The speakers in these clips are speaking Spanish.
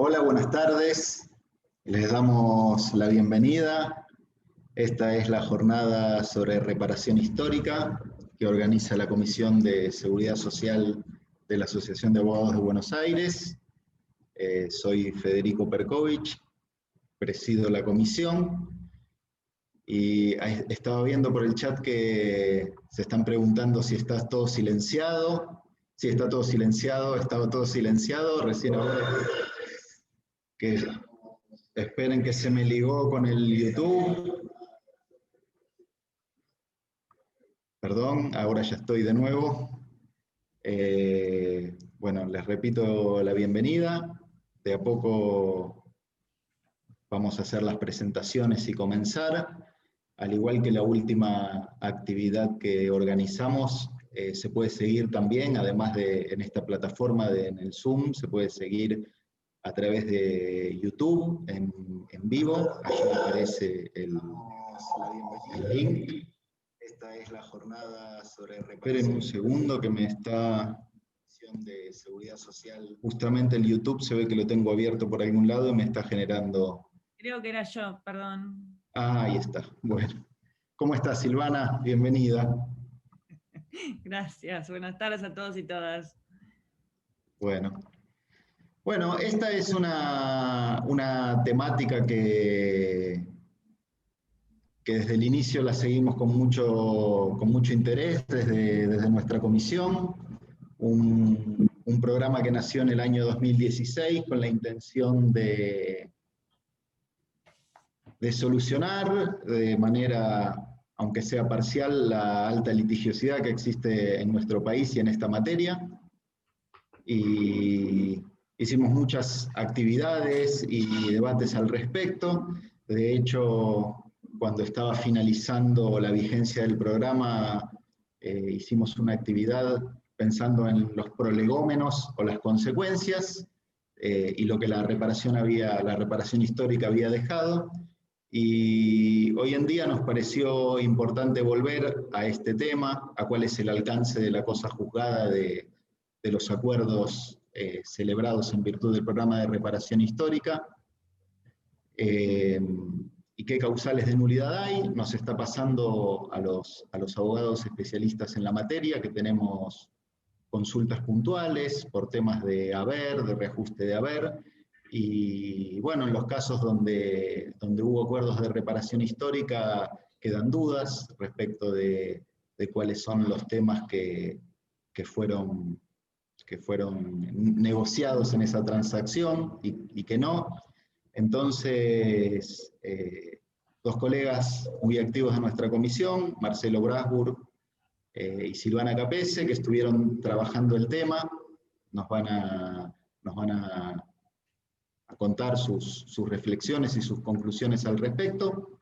Hola, buenas tardes. Les damos la bienvenida. Esta es la jornada sobre reparación histórica que organiza la Comisión de Seguridad Social de la Asociación de Abogados de Buenos Aires. Soy Federico Perkovich, presido la comisión. Y estaba viendo por el chat que se están preguntando si está todo silenciado. Si está todo silenciado, estaba todo silenciado. Recién ahora que esperen que se me ligó con el YouTube. Perdón, ahora ya estoy de nuevo. Bueno, les repito la bienvenida. De a poco vamos a hacer las presentaciones y comenzar. Al igual que la última actividad que organizamos, se puede seguir también, además de en esta plataforma en el Zoom, se puede seguir a través de YouTube en vivo. Allí aparece el link. Esta es la jornada sobre reparación. Esperen un segundo que me está de seguridad social. Justamente el YouTube se ve que lo tengo abierto por algún lado y me está generando. Creo que era yo, perdón. Ah, ahí está. Bueno. ¿Cómo estás, Silvana? Bienvenida. Gracias. Buenas tardes a todos y todas. Bueno, esta es una temática que desde el inicio la seguimos con mucho interés desde nuestra comisión. Un programa que nació en el año 2016 con la intención de solucionar de manera, aunque sea parcial, la alta litigiosidad que existe en nuestro país y en esta materia. Y hicimos muchas actividades y debates al respecto. De hecho, cuando estaba finalizando la vigencia del programa, hicimos una actividad pensando en los prolegómenos o las consecuencias y lo que la reparación histórica había dejado. Y hoy en día nos pareció importante volver a este tema, a cuál es el alcance de la cosa juzgada de los acuerdos celebrados en virtud del programa de reparación histórica, y qué causales de nulidad hay. Nos está pasando a los abogados especialistas en la materia, que tenemos consultas puntuales por temas de haber, de reajuste de haber, y bueno, en los casos donde hubo acuerdos de reparación histórica quedan dudas respecto de cuáles son los temas que fueron negociados en esa transacción y que no. Entonces, dos colegas muy activos de nuestra comisión, Marcelo Brasburg y Silvana Capese, que estuvieron trabajando el tema, nos van a contar sus reflexiones y sus conclusiones al respecto.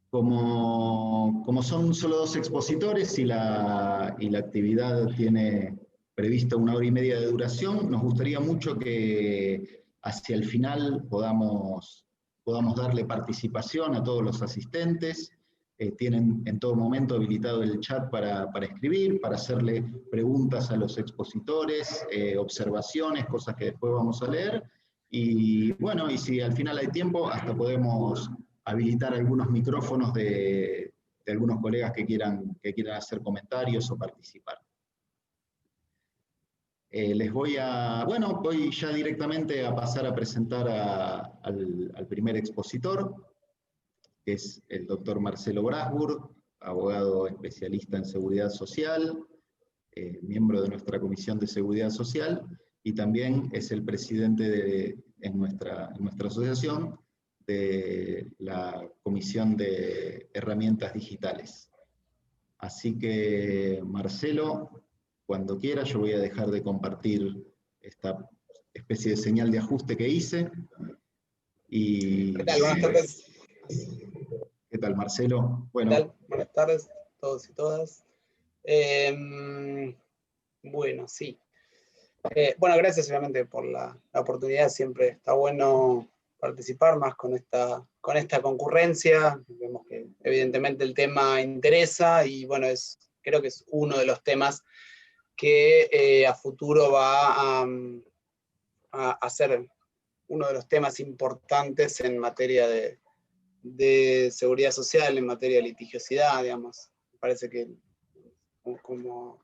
Como son solo dos expositores y la actividad tiene prevista 1 hora y media de duración, nos gustaría mucho que hacia el final podamos darle participación a todos los asistentes. Tienen en todo momento habilitado el chat para escribir, para hacerle preguntas a los expositores, observaciones, cosas que después vamos a leer. Y bueno, y si al final hay tiempo, hasta podemos habilitar algunos micrófonos de algunos colegas que quieran hacer comentarios o participar. Voy ya directamente a pasar a presentar al primer expositor, que es el doctor Marcelo Brasburg, abogado especialista en seguridad social, miembro de nuestra Comisión de Seguridad Social, y también es el presidente en nuestra asociación de la Comisión de Herramientas Digitales. Así que, Marcelo, cuando quiera, yo voy a dejar de compartir esta especie de señal de ajuste que hice. Y, ¿qué tal? Buenas tardes. ¿Qué tal, Marcelo? Bueno. ¿Qué tal? Buenas tardes a todos y todas. Bueno, sí. Bueno, gracias obviamente por la oportunidad. Siempre está bueno participar más con esta concurrencia. Vemos que evidentemente el tema interesa y bueno, creo que es uno de los temas que a futuro va a ser uno de los temas importantes en materia de seguridad social, en materia de litigiosidad, digamos. Me parece que, como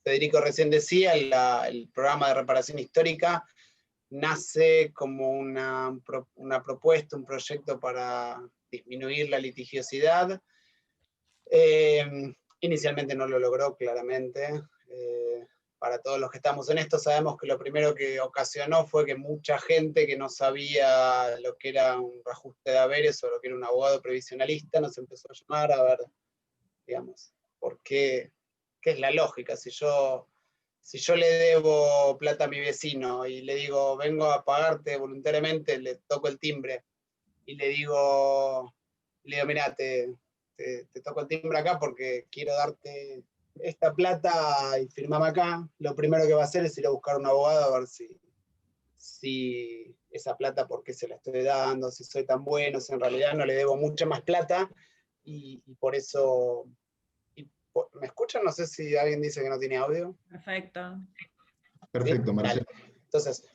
Federico recién decía, el programa de reparación histórica nace como una propuesta, un proyecto para disminuir la litigiosidad. Inicialmente no lo logró, claramente. Para todos los que estamos en esto, sabemos que lo primero que ocasionó fue que mucha gente que no sabía lo que era un reajuste de haberes o lo que era un abogado previsionalista nos empezó a llamar a ver, digamos, por qué es la lógica. Si yo le debo plata a mi vecino y le digo, vengo a pagarte voluntariamente, le toco el timbre y le digo, mirá, te toco el timbre acá porque quiero darte esta plata y firmame acá, lo primero que va a hacer es ir a buscar un abogado a ver si esa plata, por qué se la estoy dando, si soy tan bueno, si en realidad no le debo mucha más plata, y por eso... ¿Me escuchan? No sé si alguien dice que no tiene audio. Perfecto. Perfecto, ¿Sí? Marcelo. Entonces,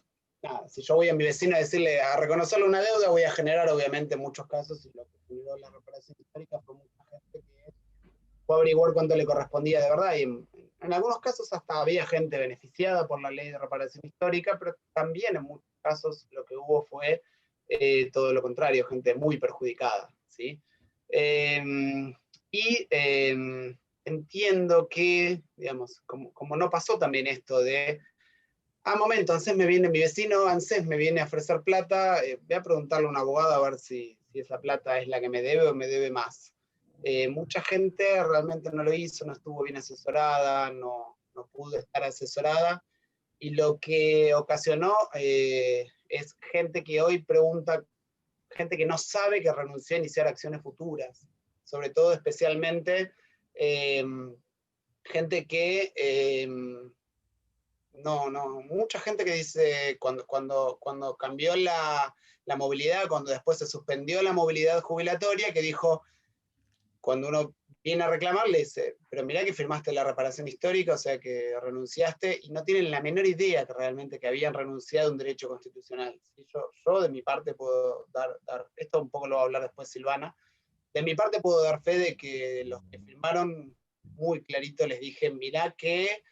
nada, si yo voy a mi vecino a decirle, a reconocerle una deuda, voy a generar obviamente en muchos casos, y lo que generó la reparación histórica fue mucha gente que fue a averiguar cuánto le correspondía de verdad, y en algunos casos hasta había gente beneficiada por la ley de reparación histórica, pero también en muchos casos lo que hubo fue todo lo contrario, gente muy perjudicada, ¿sí? Entiendo que, digamos, como no pasó también esto de momento, ANSES me viene, mi vecino ANSES me viene a ofrecer plata, voy a preguntarle a un abogado a ver si esa plata es la que me debe o me debe más. Mucha gente realmente no lo hizo, no estuvo bien asesorada, no pudo estar asesorada, y lo que ocasionó es gente que hoy pregunta, gente que no sabe que renunció a iniciar acciones futuras, sobre todo especialmente gente que... mucha gente que dice, cuando cambió la movilidad, cuando después se suspendió la movilidad jubilatoria, que dijo, cuando uno viene a reclamar, le dice, pero mirá que firmaste la reparación histórica, o sea que renunciaste, y no tienen la menor idea que realmente que habían renunciado a un derecho constitucional. ¿Sí? Yo de mi parte puedo dar, esto un poco lo va a hablar después Silvana, de mi parte puedo dar fe de que los que firmaron, muy clarito les dije, mirá que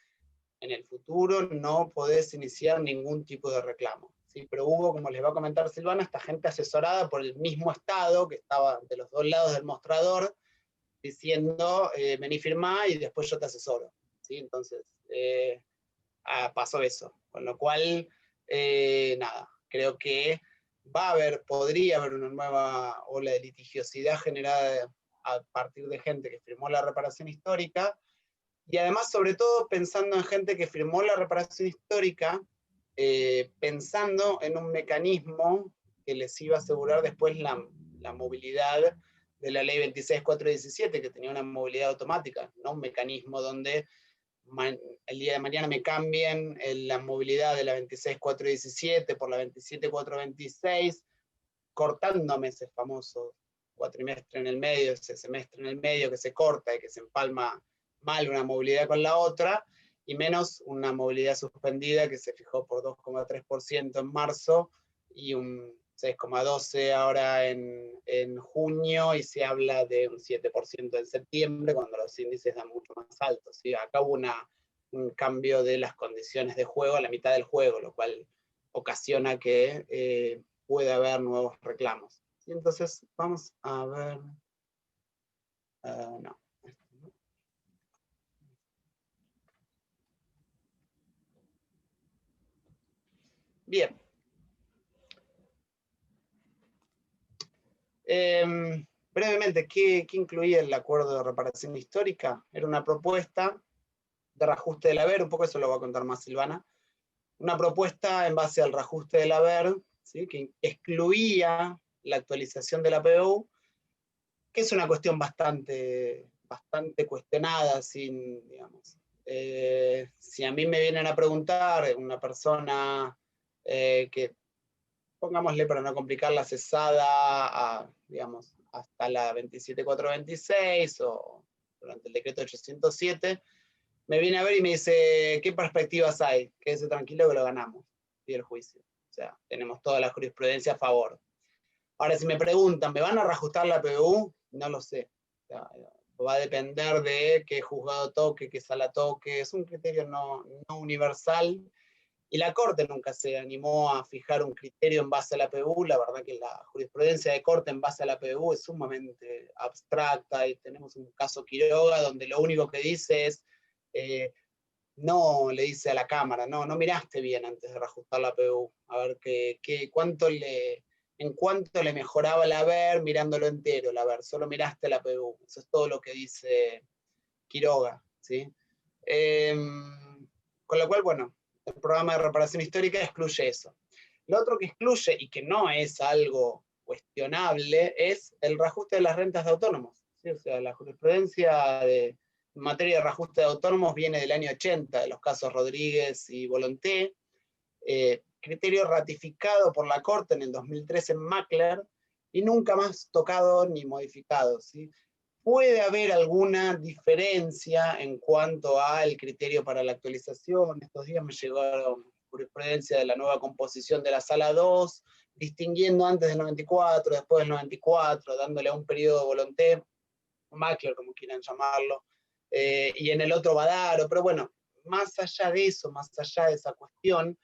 en el futuro no podés iniciar ningún tipo de reclamo. ¿Sí? Pero hubo, como les va a comentar Silvana, esta gente asesorada por el mismo Estado, que estaba de los dos lados del mostrador, diciendo, vení, firmá y después yo te asesoro. ¿Sí? Entonces, pasó eso. Con lo cual, nada, creo que podría haber una nueva ola de litigiosidad generada a partir de gente que firmó la reparación histórica, y además, sobre todo, pensando en gente que firmó la reparación histórica, pensando en un mecanismo que les iba a asegurar después la movilidad de la ley 26417, que tenía una movilidad automática, no un mecanismo donde el día de mañana me cambien la movilidad de la 26417 por la 27426, cortándome ese famoso cuatrimestre en el medio, ese semestre en el medio que se corta y que se empalma mal una movilidad con la otra, y menos una movilidad suspendida que se fijó por 2,3% en marzo y un 6,12% ahora en junio, y se habla de un 7% en septiembre, cuando los índices dan mucho más altos. ¿Sí? Acá hubo un cambio de las condiciones de juego a la mitad del juego, lo cual ocasiona que puede haber nuevos reclamos. ¿Sí? Entonces, vamos a ver... no. Bien. Brevemente, ¿qué incluía el acuerdo de reparación histórica? Era una propuesta de reajuste del haber, un poco eso lo va a contar más Silvana, una propuesta en base al reajuste del haber, ¿sí? Que excluía la actualización de la PBU, que es una cuestión bastante cuestionada, digamos. Si a mí me vienen a preguntar, una persona que, pongámosle para no complicarla, cesada digamos, hasta la 27426 o durante el decreto 807, me viene a ver y me dice, ¿qué perspectivas hay? Quédese tranquilo que lo ganamos, y el juicio. sea, tenemos toda la jurisprudencia a favor. Ahora, si me preguntan, ¿me van a reajustar la PBU? No lo sé. O sea, va a depender de qué juzgado toque, qué sala toque. Es un criterio no universal. Y la Corte nunca se animó a fijar un criterio en base a la PBU. La verdad que la jurisprudencia de Corte en base a la PBU es sumamente abstracta, y tenemos un caso Quiroga donde lo único que dice es, no le dice a la Cámara, no miraste bien antes de reajustar la PBU, a ver en cuánto le mejoraba el haber mirándolo entero, el haber, solo miraste la PBU. Eso es todo lo que dice Quiroga, ¿sí? Con lo cual, bueno, el programa de reparación histórica excluye eso. Lo otro que excluye, y que no es algo cuestionable, es el reajuste de las rentas de autónomos, ¿sí? O sea, la jurisprudencia en materia de reajuste de autónomos viene del año 80, de los casos Rodríguez y Volonté, criterio ratificado por la Corte en el 2013 en Mackler, y nunca más tocado ni modificado, ¿sí? Puede haber alguna diferencia en cuanto al criterio para la actualización. Estos días me llegaron jurisprudencia de la nueva composición de la Sala 2, distinguiendo antes del 94, después del 94, dándole a un periodo de Volonté, Mackler, como quieran llamarlo, y en el otro Badaro. Pero bueno, más allá de eso, más allá de esa cuestión,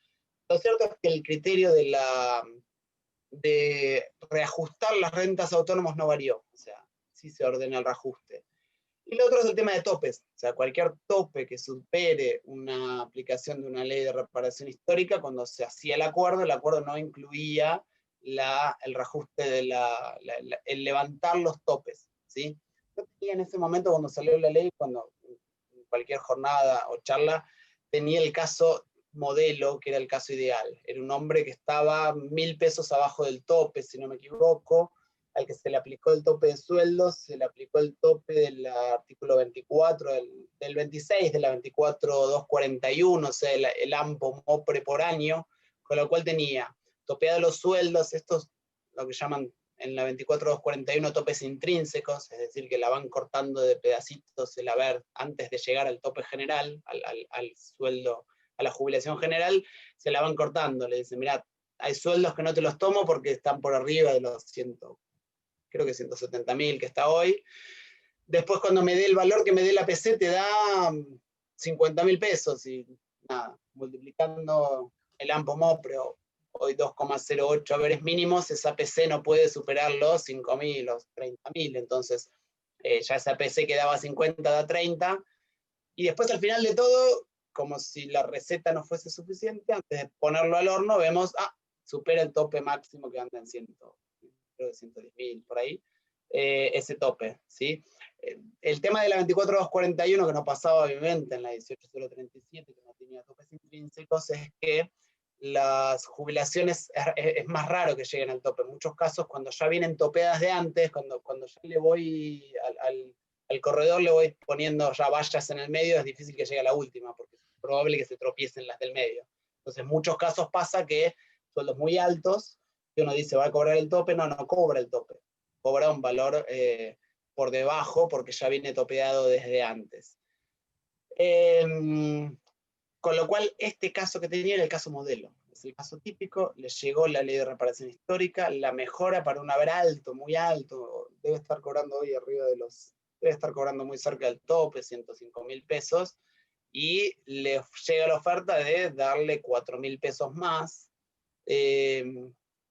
lo cierto es que el criterio de reajustar las rentas autónomas no varió. O sea, sí se ordena el reajuste. Y lo otro es el tema de topes. O sea, cualquier tope que supere una aplicación de una ley de reparación histórica, cuando se hacía el acuerdo no incluía el reajuste el levantar los topes, ¿sí? Yo tenía en ese momento, cuando salió la ley, cuando en cualquier jornada o charla, tenía el caso modelo, que era el caso ideal. Era un hombre que estaba 1.000 pesos abajo del tope, si no me equivoco, al que se le aplicó el tope de sueldos, se le aplicó el tope del artículo 24, del 26 de la 24.241, o sea, el AMPO MOPRE por año, con lo cual tenía topeado los sueldos, estos lo que llaman en la 24.241 topes intrínsecos, es decir, que la van cortando de pedacitos el haber antes de llegar al tope general, al sueldo, a la jubilación general, se la van cortando. Le dicen, mirá, hay sueldos que no te los tomo porque están por arriba de los 170.000 que está hoy. Después, cuando me dé el valor que me dé la PC, te da 50.000 pesos, y nada, multiplicando el AMPO MOPRE, hoy 2,08 haberes mínimos, esa PC no puede superar los 5.000, los 30.000, entonces ya esa PC que daba 50 da 30, y después al final de todo, como si la receta no fuese suficiente, antes de ponerlo al horno, vemos, supera el tope máximo que anda en 110.000, por ahí, ese tope, ¿sí? El tema de la 24.241, que no pasaba obviamente en la 18.037, que no tenía topes intrínsecos, es que las jubilaciones es más raro que lleguen al tope. En muchos casos, cuando ya vienen topeadas de antes, cuando ya le voy al corredor, le voy poniendo ya vallas en el medio, es difícil que llegue a la última, porque es probable que se tropiecen las del medio. Entonces, en muchos casos pasa que sueldos muy altos, que uno dice va a cobrar el tope, no cobra el tope, cobra un valor por debajo, porque ya viene topeado desde antes. Con lo cual, este caso que tenía era el caso modelo, es el caso típico. Le llegó la ley de reparación histórica, la mejora para un haber alto, muy alto, debe estar cobrando hoy arriba de debe estar cobrando muy cerca del tope, 105.000 pesos, y le llega la oferta de darle 4.000 pesos más.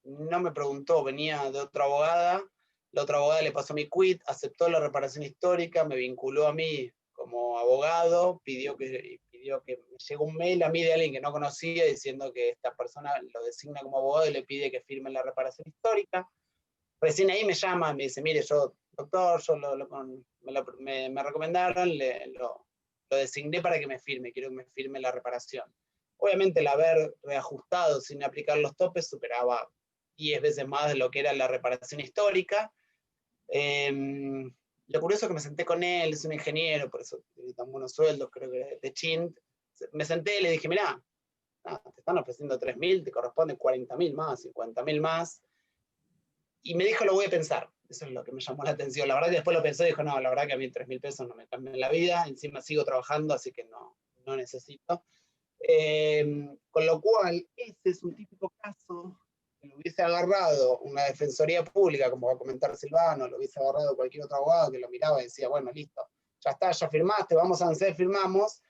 No me preguntó, venía de otra abogada, la otra abogada le pasó mi quit, aceptó la reparación histórica, me vinculó a mí como abogado, pidió que me llegó un mail a mí de alguien que no conocía diciendo que esta persona lo designa como abogado y le pide que firme la reparación histórica. Recién ahí me llama, me dice, mire, doctor, me recomendaron, lo designé para que me firme, quiero que me firme la reparación. Obviamente el haber reajustado sin aplicar los topes superaba 10 veces más de lo que era la reparación histórica. Lo curioso es que me senté con él, es un ingeniero, por eso tiene tan buenos sueldos, creo que de Chint. Me senté y le dije, mirá, te están ofreciendo 3.000, te corresponden 40.000 más, 50.000 más. Y me dijo, lo voy a pensar. Eso es lo que me llamó la atención. La verdad que después lo pensé y dijo, no, la verdad que a mí 3.000 pesos no me cambian la vida, encima sigo trabajando, así que no necesito. Con lo cual, ese es un típico caso que lo hubiese agarrado una defensoría pública, como va a comentar Silvano, lo hubiese agarrado cualquier otro abogado que lo miraba y decía, bueno, listo, ya está, ya firmaste, vamos a ANSES, firmamos,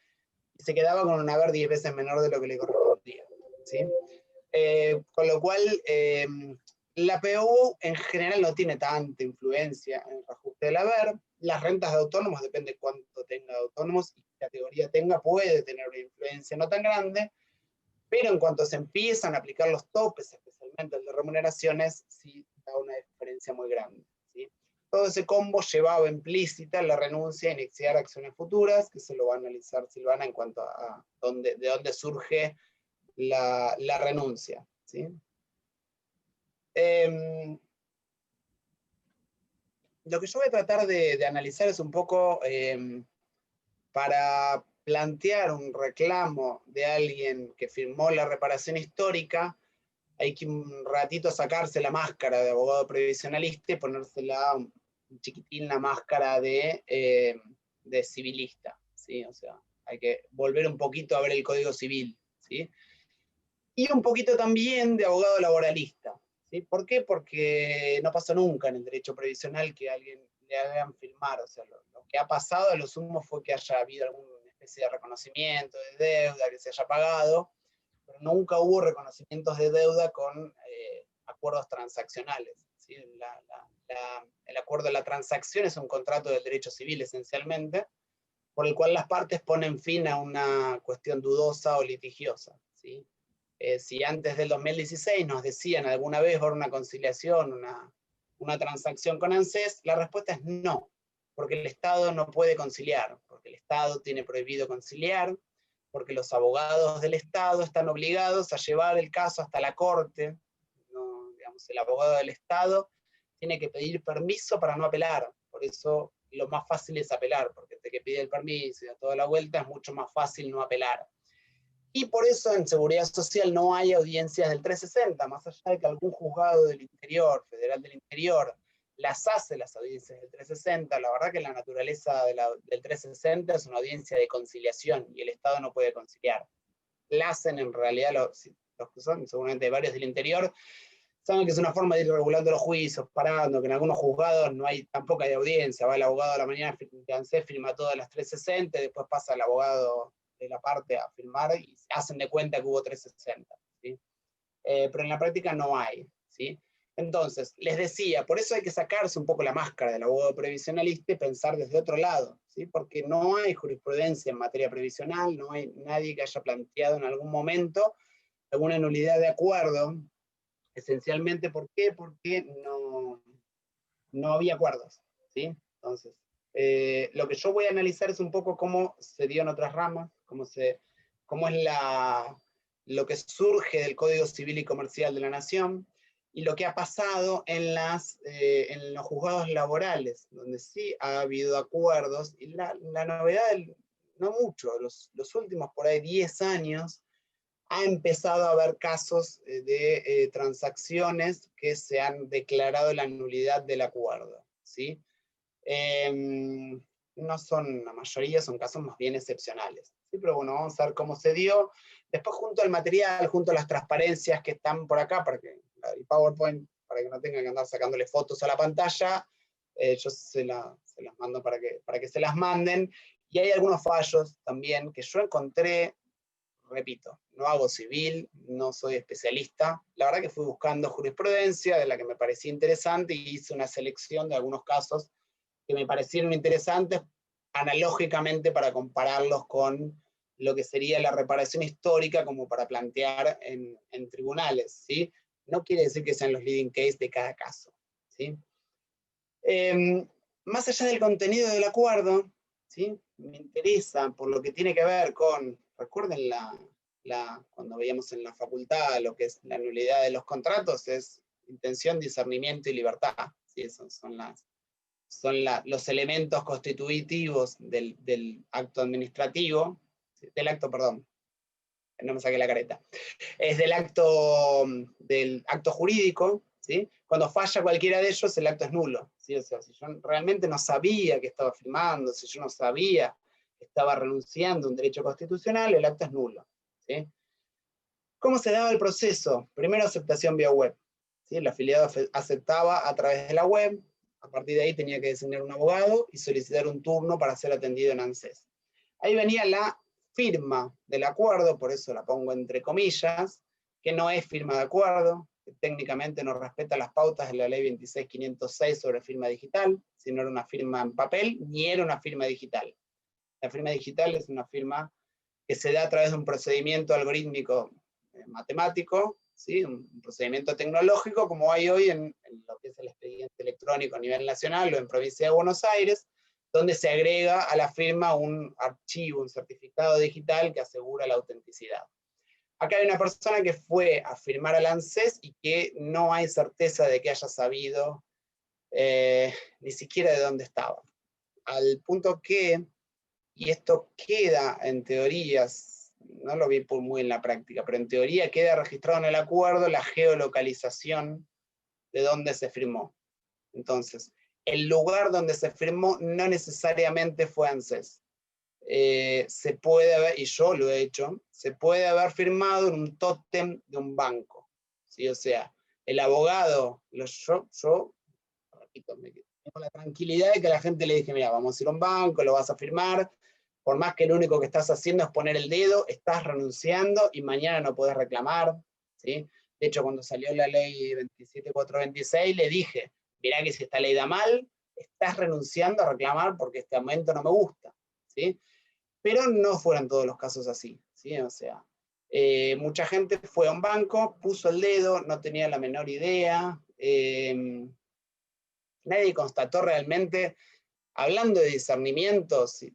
y se quedaba con un haber 10 veces menor de lo que le correspondía, ¿sí? Con lo cual, la PU en general no tiene tanta influencia en el reajuste del haber. Las rentas de autónomos, depende cuánto tenga de autónomos y qué categoría tenga, puede tener una influencia no tan grande, pero en cuanto se empiezan a aplicar los topes, especialmente el de remuneraciones, sí da una diferencia muy grande, ¿sí? Todo ese combo llevaba implícita la renuncia a iniciar acciones futuras, que se lo va a analizar Silvana en cuanto a de dónde surge la renuncia, ¿sí? Lo que yo voy a tratar de analizar es un poco para plantear un reclamo de alguien que firmó la reparación histórica, hay que un ratito sacarse la máscara de abogado previsionalista y ponérsela un chiquitín la máscara de civilista, ¿sí? O sea, hay que volver un poquito a ver el Código Civil, ¿sí? Y un poquito también de abogado laboralista, ¿sí? ¿Por qué? Porque no pasó nunca en el derecho previsional que a alguien le hagan firmar, o sea, lo que ha pasado a lo sumo fue que haya habido alguna especie de reconocimiento de deuda, que se haya pagado, pero nunca hubo reconocimientos de deuda con acuerdos transaccionales, ¿sí? El acuerdo de la transacción es un contrato del derecho civil esencialmente, por el cual las partes ponen fin a una cuestión dudosa o litigiosa, ¿sí? Si antes del 2016 nos decían alguna vez por una conciliación, una transacción con ANSES, la respuesta es no, porque el Estado no puede conciliar, porque el Estado tiene prohibido conciliar, porque los abogados del Estado están obligados a llevar el caso hasta la corte, ¿no? Digamos, el abogado del Estado tiene que pedir permiso para no apelar, por eso lo más fácil es apelar, porque desde que pide el permiso y da toda la vuelta es mucho más fácil no apelar. Y por eso en seguridad social no hay audiencias del 360, más allá de que algún juzgado del interior, federal del interior, las hace las audiencias del 360, la verdad que la naturaleza del 360 es una audiencia de conciliación y el Estado no puede conciliar. La hacen en realidad los que son seguramente varios del interior, saben que es una forma de ir regulando los juicios, parando, que en algunos juzgados tampoco hay audiencia, va el abogado a la mañana de ANSES, firma todas las 360, después pasa el abogado de la parte a firmar y hacen de cuenta que hubo 360, ¿sí? Pero en la práctica no hay, ¿sí? Entonces, les decía, por eso hay que sacarse un poco la máscara del abogado previsionalista y pensar desde otro lado, ¿sí? Porque no hay jurisprudencia en materia previsional, no hay nadie que haya planteado en algún momento alguna nulidad de acuerdo, esencialmente, ¿por qué? Porque no había acuerdos, ¿sí? Entonces, lo que yo voy a analizar es un poco cómo se dio en otras ramas, cómo es lo que surge del Código Civil y Comercial de la Nación, y lo que ha pasado en los juzgados laborales, donde sí ha habido acuerdos, y la novedad, no mucho, los últimos por ahí 10 años, ha empezado a haber casos de transacciones que se han declarado la nulidad del acuerdo, ¿sí? No son la mayoría, son casos más bien excepcionales, ¿sí? Pero bueno, vamos a ver cómo se dio. Después junto al material, junto a las transparencias que están por acá, el PowerPoint, para que no tengan que andar sacándole fotos a la pantalla, yo se las mando para que se las manden. Y hay algunos fallos también que yo encontré. Repito, no hago civil, no soy especialista. La verdad que fui buscando jurisprudencia de la que me parecía interesante y hice una selección de algunos casos que me parecieron interesantes analógicamente para compararlos con lo que sería la reparación histórica como para plantear en tribunales, ¿sí? No quiere decir que sean los leading case de cada caso, ¿sí? Más allá del contenido del acuerdo, ¿sí? Me interesa por lo que tiene que ver con, recuerden cuando veíamos en la facultad lo que es la nulidad de los contratos, es intención, discernimiento y libertad, ¿sí? Esos son los elementos constitutivos del acto administrativo, del acto, perdón, no me saqué la careta, es del acto jurídico, ¿sí? Cuando falla cualquiera de ellos, el acto es nulo, ¿sí? O sea, si yo realmente no sabía que estaba firmando, si yo no sabía que estaba renunciando a un derecho constitucional, el acto es nulo, ¿sí? ¿Cómo se daba el proceso? Primero aceptación vía web, ¿sí? El afiliado aceptaba a través de la web, a partir de ahí tenía que designar un abogado y solicitar un turno para ser atendido en ANSES. Ahí venía la firma del acuerdo, por eso la pongo entre comillas, que no es firma de acuerdo, que técnicamente no respeta las pautas de la ley 26.506 sobre firma digital, si no era una firma en papel, ni era una firma digital. La firma digital es una firma que se da a través de un procedimiento algorítmico matemático, ¿sí? Un procedimiento tecnológico como hay hoy en lo que es el expediente electrónico a nivel nacional o en provincia de Buenos Aires, donde se agrega a la firma un archivo, un certificado digital que asegura la autenticidad. Acá hay una persona que fue a firmar al ANSES y que no hay certeza de que haya sabido ni siquiera de dónde estaba. Al punto que, y esto queda en teorías, no lo vi muy en la práctica, pero en teoría queda registrado en el acuerdo la geolocalización de dónde se firmó. Entonces, el lugar donde se firmó no necesariamente fue ANSES. Se puede haber, y yo lo he hecho, se puede haber firmado en un tótem de un banco, ¿sí? O sea, el abogado, yo repito, tengo la tranquilidad de que a la gente le dije, mira, vamos a ir a un banco, lo vas a firmar, por más que lo único que estás haciendo es poner el dedo, estás renunciando y mañana no podés reclamar, ¿sí? De hecho, cuando salió la ley 27426, le dije, mirá que si esta ley da mal, estás renunciando a reclamar porque este aumento no me gusta, ¿sí? Pero no fueron todos los casos así, ¿sí? O sea, mucha gente fue a un banco, puso el dedo, no tenía la menor idea, nadie constató realmente, hablando de discernimiento, si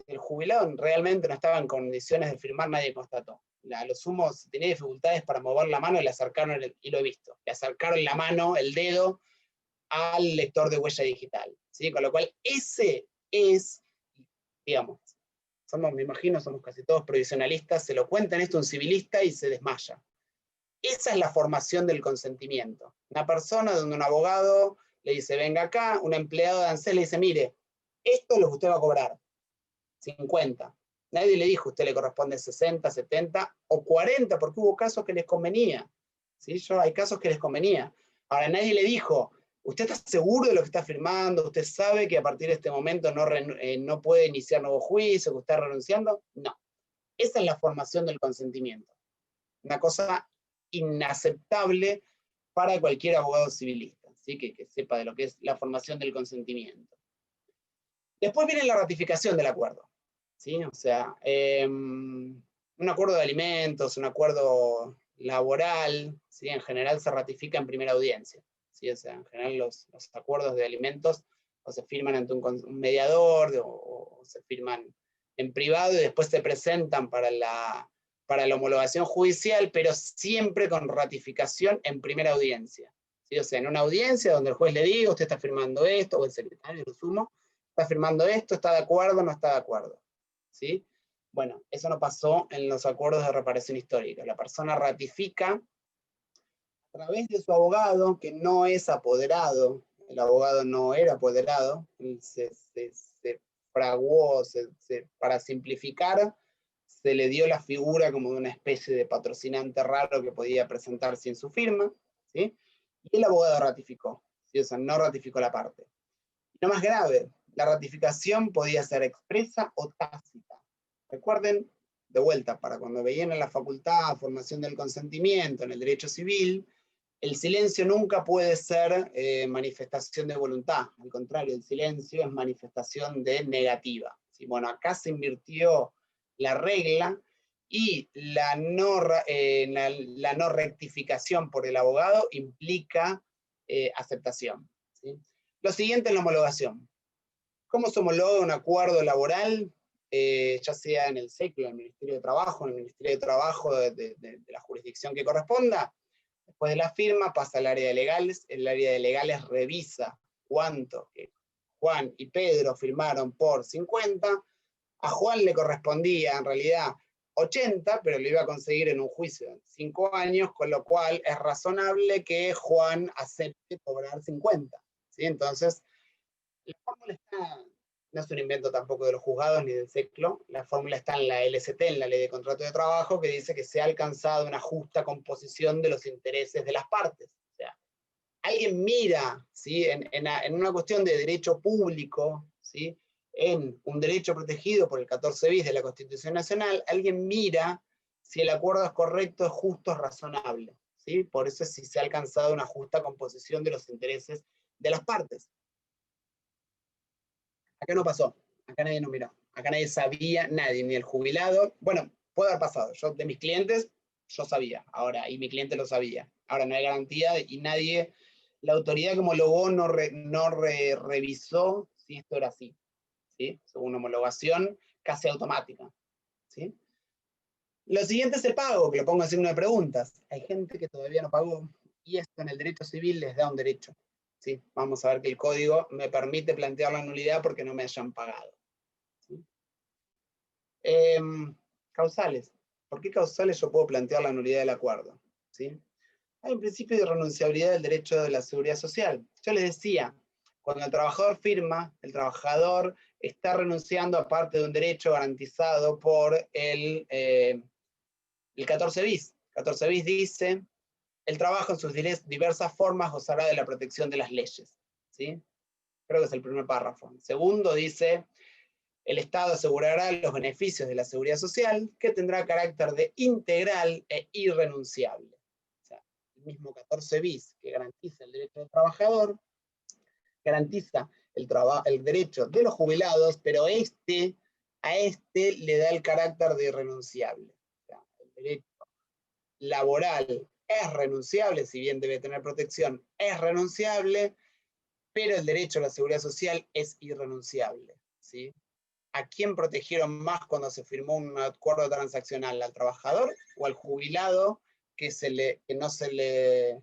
el jubilado realmente no estaba en condiciones de firmar, nadie constató. A lo sumo, si tenía dificultades para mover la mano, le acercaron, y lo he visto, le acercaron la mano, el dedo, al lector de huella digital, ¿sí? Con lo cual, ese es, digamos, me imagino, somos casi todos provisionalistas, se lo cuentan esto a un civilista y se desmaya. Esa es la formación del consentimiento. Una persona donde un abogado le dice, venga acá, un empleado de ANSES le dice, mire, esto es lo que usted va a cobrar, 50. Nadie le dijo, usted le corresponde 60, 70 o 40, porque hubo casos que les convenía. ¿Sí? Hay casos que les convenía. Ahora, nadie le dijo, ¿usted está seguro de lo que está firmando? ¿Usted sabe que a partir de este momento no puede iniciar nuevo juicio, que usted está renunciando? No. Esa es la formación del consentimiento. Una cosa inaceptable para cualquier abogado civilista, ¿sí? que sepa de lo que es la formación del consentimiento. Después viene la ratificación del acuerdo, ¿sí? O sea, un acuerdo de alimentos, un acuerdo laboral, ¿sí? En general se ratifica en primera audiencia, ¿sí? O sea, en general los acuerdos de alimentos o se firman ante un mediador o se firman en privado y después se presentan para la homologación judicial, pero siempre con ratificación en primera audiencia, ¿sí? O sea, en una audiencia donde el juez le diga, usted está firmando esto, o el secretario, lo sumo, está firmando esto, está de acuerdo, no está de acuerdo, ¿sí? Bueno, eso no pasó en los acuerdos de reparación histórica. La persona ratifica a través de su abogado, que no es apoderado, el abogado no era apoderado, se fraguó, para simplificar, se le dio la figura como de una especie de patrocinante raro que podía presentar sin su firma, ¿sí? Y el abogado ratificó, ¿sí? O sea, no ratificó la parte. Y lo más grave, la ratificación podía ser expresa o tácita. Recuerden, de vuelta, para cuando veían en la facultad formación del consentimiento, en el derecho civil, el silencio nunca puede ser manifestación de voluntad. Al contrario, el silencio es manifestación de negativa. ¿Sí? Bueno, acá se invirtió la regla y la no rectificación por el abogado implica aceptación. ¿Sí? Lo siguiente es la homologación. ¿Cómo se homologa un acuerdo laboral? Ya sea en el SEC, en el Ministerio de Trabajo, en el Ministerio de Trabajo de la jurisdicción que corresponda. Después de la firma pasa al área de legales, el área de legales revisa cuánto Juan y Pedro firmaron por 50, a Juan le correspondía en realidad 80, pero lo iba a conseguir en un juicio de 5 años, con lo cual es razonable que Juan acepte cobrar 50. ¿Sí? Entonces, la fórmula está no es un invento tampoco de los juzgados ni del SECLO, la fórmula está en la LST, en la Ley de Contrato de Trabajo, que dice que se ha alcanzado una justa composición de los intereses de las partes. O sea, alguien mira, ¿sí? en una cuestión de derecho público, ¿sí? En un derecho protegido por el 14 bis de la Constitución Nacional, alguien mira si el acuerdo es correcto, es justo, es razonable, ¿sí? Por eso es si se ha alcanzado una justa composición de los intereses de las partes. Acá no pasó, acá nadie nos miró, acá nadie sabía, nadie, ni el jubilado. Bueno, puede haber pasado, yo de mis clientes, yo sabía, ahora, y mi cliente lo sabía. Ahora no hay garantía y nadie, la autoridad que homologó no revisó si esto era así, ¿sí? Según homologación casi automática, ¿sí? Lo siguiente es el pago, que lo pongo en signo de preguntas. Hay gente que todavía no pagó, y esto en el derecho civil les da un derecho. ¿Sí? Vamos a ver que el código me permite plantear la nulidad porque no me hayan pagado. ¿Sí? Causales. ¿Por qué causales yo puedo plantear la nulidad del acuerdo? ¿Sí? Hay un principio de renunciabilidad del derecho de la seguridad social. Yo les decía, cuando el trabajador firma, el trabajador está renunciando a parte de un derecho garantizado por el 14 bis. 14 bis dice: el trabajo en sus diversas formas gozará de la protección de las leyes. ¿Sí? Creo que es el primer párrafo. El segundo dice: el Estado asegurará los beneficios de la seguridad social, que tendrá carácter de integral e irrenunciable. O sea, el mismo 14 bis que garantiza el derecho del trabajador, garantiza el derecho de los jubilados, pero a este le da el carácter de irrenunciable. O sea, el derecho laboral es renunciable, si bien debe tener protección, es renunciable, pero el derecho a la seguridad social es irrenunciable, ¿sí? ¿A quién protegieron más cuando se firmó un acuerdo transaccional? ¿Al trabajador o al jubilado que no se le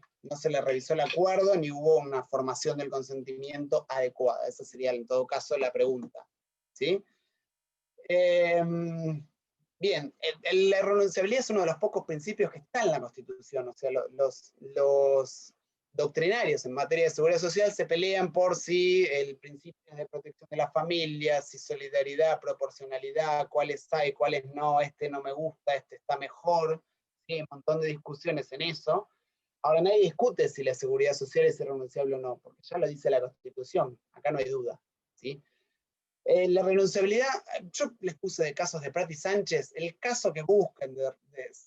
revisó el acuerdo ni hubo una formación del consentimiento adecuada? Esa sería en todo caso la pregunta, ¿sí? Bien, la irrenunciabilidad es uno de los pocos principios que está en la Constitución. O sea, los doctrinarios en materia de seguridad social se pelean por si el principio de protección de las familias, si solidaridad, proporcionalidad, cuáles hay, cuáles no, este no me gusta, este está mejor. Sí, hay un montón de discusiones en eso. Ahora nadie discute si la seguridad social es irrenunciable o no, porque ya lo dice la Constitución, acá no hay duda, ¿sí? La renunciabilidad, yo les puse de casos de Prat y Sánchez, el caso que busquen,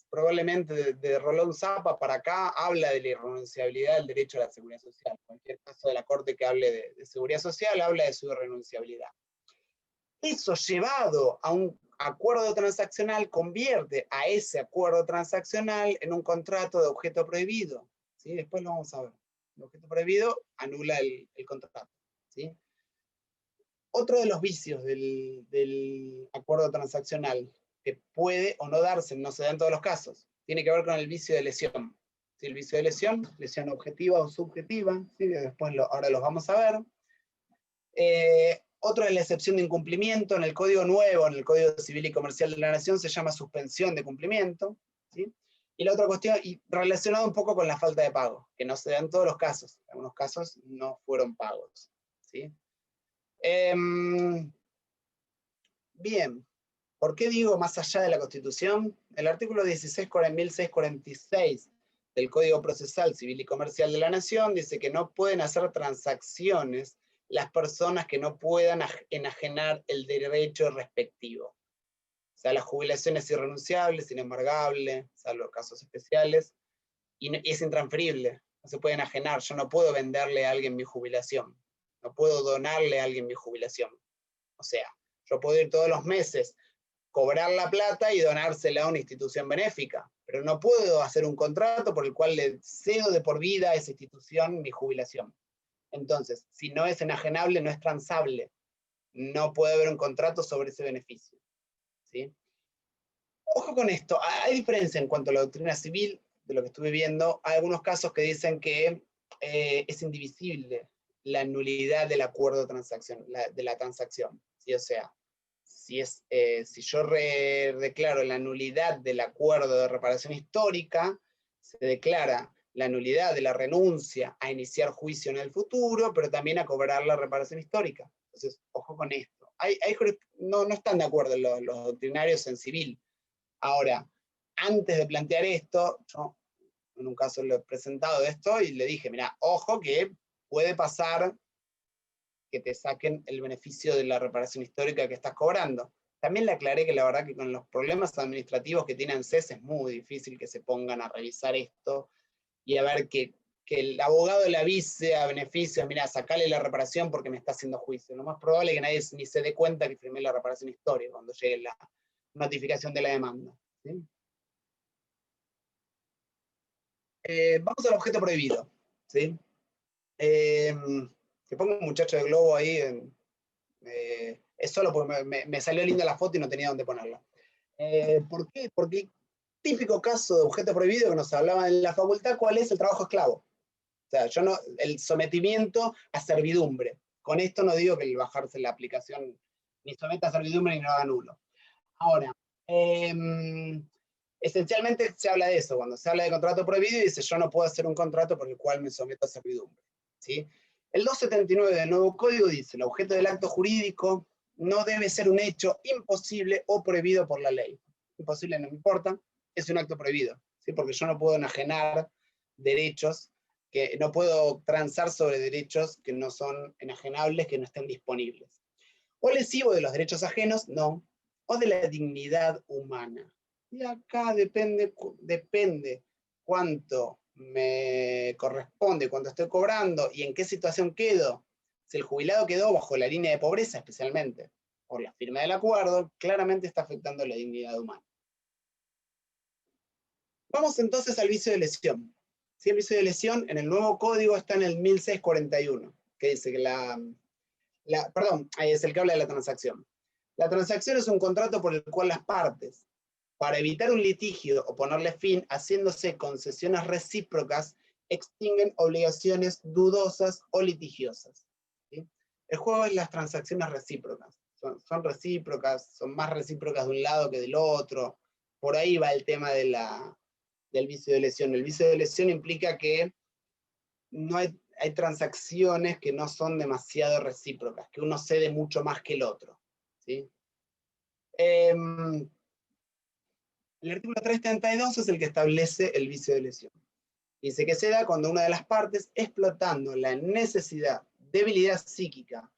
probablemente de Rolón Zapa para acá, habla de la irrenunciabilidad del derecho a la seguridad social. Cualquier caso de la Corte que hable de seguridad social habla de su irrenunciabilidad. Eso llevado a un acuerdo transaccional convierte a ese acuerdo transaccional en un contrato de objeto prohibido, ¿sí? Después lo vamos a ver. El objeto prohibido anula el contrato, ¿sí? Otro de los vicios del acuerdo transaccional, que puede o no darse, no se da en todos los casos, tiene que ver con el vicio de lesión. ¿Sí? El vicio de lesión objetiva o subjetiva, ¿sí? Después ahora los vamos a ver. Otro es la excepción de incumplimiento. En el Código Nuevo, en el Código Civil y Comercial de la Nación, se llama suspensión de cumplimiento, ¿sí? Y la otra cuestión, y relacionado un poco con la falta de pago, que no se da en todos los casos, en algunos casos no fueron pagos, ¿sí? Bien, ¿por qué digo más allá de la Constitución? El artículo 1646 del Código Procesal Civil y Comercial de la Nación dice que no pueden hacer transacciones las personas que no puedan enajenar el derecho respectivo. O sea, la jubilación es irrenunciable, es inembargable, salvo casos especiales, y es intransferible, no se puede enajenar. Yo no puedo venderle a alguien mi jubilación, no puedo donarle a alguien mi jubilación. O sea, yo puedo ir todos los meses, cobrar la plata y donársela a una institución benéfica, pero no puedo hacer un contrato por el cual le cedo de por vida a esa institución mi jubilación. Entonces, si no es enajenable, no es transable. No puede haber un contrato sobre ese beneficio, ¿sí? Ojo con esto, hay diferencia en cuanto a la doctrina civil, de lo que estuve viendo. Hay algunos casos que dicen que es indivisible la nulidad del acuerdo de la transacción, ¿sí? O sea, si yo declaro la nulidad del acuerdo de reparación histórica, se declara la nulidad de la renuncia a iniciar juicio en el futuro, pero también a cobrar la reparación histórica. Entonces, ojo con esto. no están de acuerdo los doctrinarios en civil. Ahora, antes de plantear esto, yo en un caso lo he presentado de esto y le dije, mira, ojo que puede pasar que te saquen el beneficio de la reparación histórica que estás cobrando. También le aclaré que la verdad que con los problemas administrativos que tiene ANSES es muy difícil que se pongan a revisar esto y a ver que el abogado le avise a beneficios, mira, sacale la reparación porque me está haciendo juicio. Lo más probable es que nadie ni se dé cuenta que firmé la reparación histórica cuando llegue la notificación de la demanda. ¿Sí? Vamos al objeto prohibido. ¿Sí? Que pongo un muchacho de globo ahí. Es solo porque me salió linda la foto y no tenía dónde ponerla. ¿Por qué? Porque típico caso de objeto prohibido que nos hablaban en la facultad, ¿cuál es el trabajo esclavo? O sea, el sometimiento a servidumbre. Con esto no digo que el bajarse la aplicación ni someta a servidumbre ni lo haga nulo. Ahora, esencialmente se habla de eso, cuando se habla de contrato prohibido y dice yo no puedo hacer un contrato por el cual me someto a servidumbre. ¿Sí? El 279 del nuevo código dice, el objeto del acto jurídico no debe ser un hecho imposible o prohibido por la ley. Imposible no me importa, es un acto prohibido, ¿sí? Porque yo no puedo enajenar derechos, que no puedo transar sobre derechos que no son enajenables, que no estén disponibles. O lesivo de los derechos ajenos, no, o de la dignidad humana. Y acá depende cuánto me corresponde, cuánto estoy cobrando y en qué situación quedo. Si el jubilado quedó bajo la línea de pobreza, especialmente por la firma del acuerdo, claramente está afectando la dignidad humana. Vamos entonces al vicio de lesión. ¿Sí? El vicio de lesión en el nuevo código está en el 1641, que dice que perdón, ahí es el que habla de la transacción. La transacción es un contrato por el cual las partes, para evitar un litigio o ponerle fin, haciéndose concesiones recíprocas, extinguen obligaciones dudosas o litigiosas. ¿Sí? El juego es las transacciones recíprocas. Son recíprocas, son más recíprocas de un lado que del otro. Por ahí va el tema del vicio de lesión. El vicio de lesión implica que no hay transacciones que no son demasiado recíprocas, que uno cede mucho más que el otro. ¿Sí? El artículo 332 es el que establece el vicio de lesión. Dice que se da cuando una de las partes, explotando la necesidad, debilidad psíquica